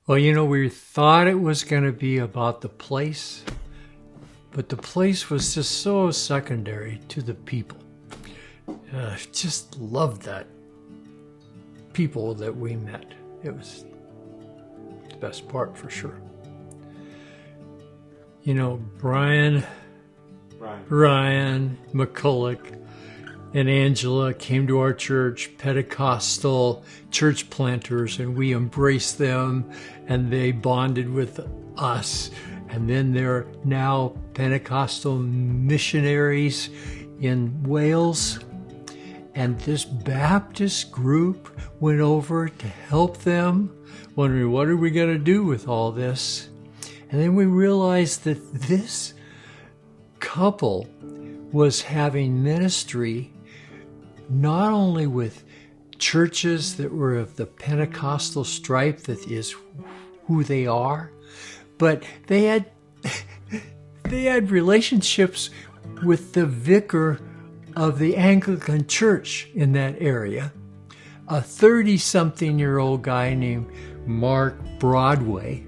Well, we thought it was going to be about the place, but the place was just so secondary to the people. Just loved that people that we met. It was the best part for sure. Ryan McCulloch and Angela came to our church, Pentecostal church planters, and we embraced them, and they bonded with us. And then they're now Pentecostal missionaries in Wales. And this Baptist group went over to help them, wondering, what are we going to do with all this? And then we realized that this couple was having ministry not only with churches that were of the Pentecostal stripe, that is who they are, but they had relationships with the vicar of the Anglican church in that area, a 30-something-year-old guy named Mark Broadway,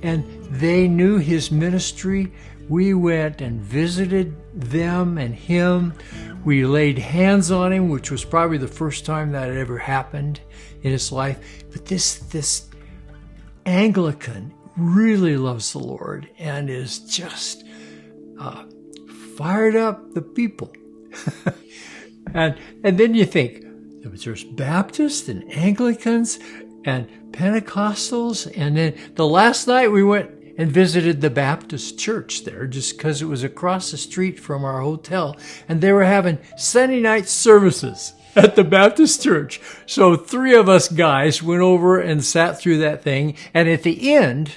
and they knew his ministry. We went and visited them and him. We laid hands on him, which was probably the first time that had ever happened in his life. But this Anglican really loves the Lord and is just fired up the people. and then you think, there's Baptists and Anglicans and Pentecostals. And then the last night we went and visited the Baptist church there, just because it was across the street from our hotel. And they were having Sunday night services at the Baptist church. So 3 of us guys went over and sat through that thing. And at the end,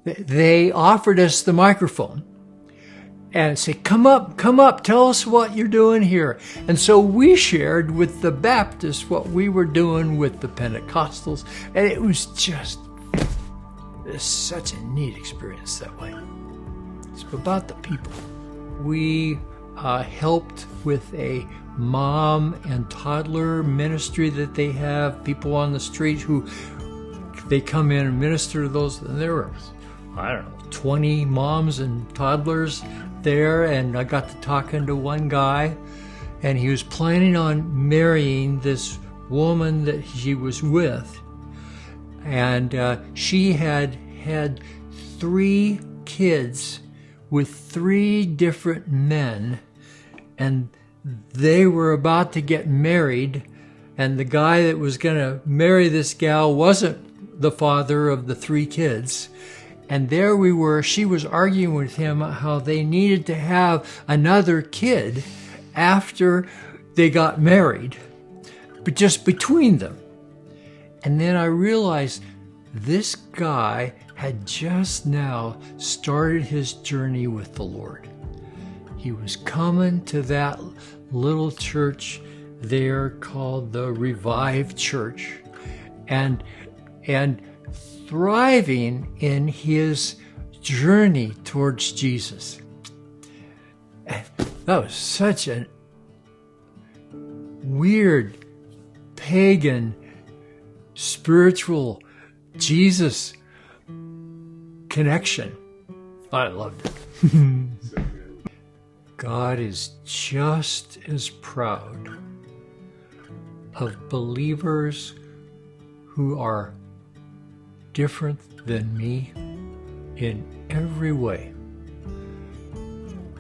they offered us the microphone and said, come up, tell us what you're doing here. And so we shared with the Baptists what we were doing with the Pentecostals. And it was just such a neat experience that way. It's about the people. We helped with a mom and toddler ministry that they have. People on the street who they come in and minister to those. And there were, 20 moms and toddlers there. And I got to talking to one guy, and he was planning on marrying this woman that he was with. And she had 3 kids with 3 different men, and they were about to get married, and the guy that was going to marry this gal wasn't the father of the 3 kids. And there we were, she was arguing with him how they needed to have another kid after they got married, but just between them. And then I realized this guy had just now started his journey with the Lord. He was coming to that little church there called the Revived Church, and thriving in his journey towards Jesus. That was such a weird, pagan, spiritual Jesus connection. I loved it. God is just as proud of believers who are different than me in every way.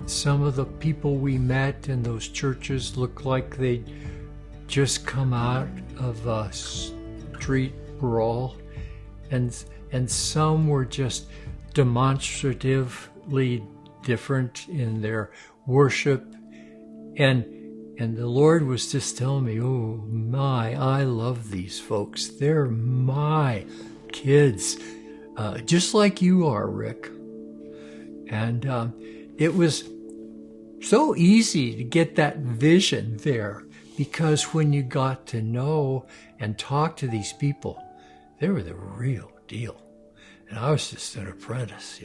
Some of the people we met in those churches looked like they'd just come out of a street brawl, and some were just demonstratively different in their worship, and the Lord was just telling me, oh my, I love these folks. They're my kids, just like you are, Rick. And it was so easy to get that vision there, because when you got to know and talk to these people, they were the real deal. And I was just an apprentice,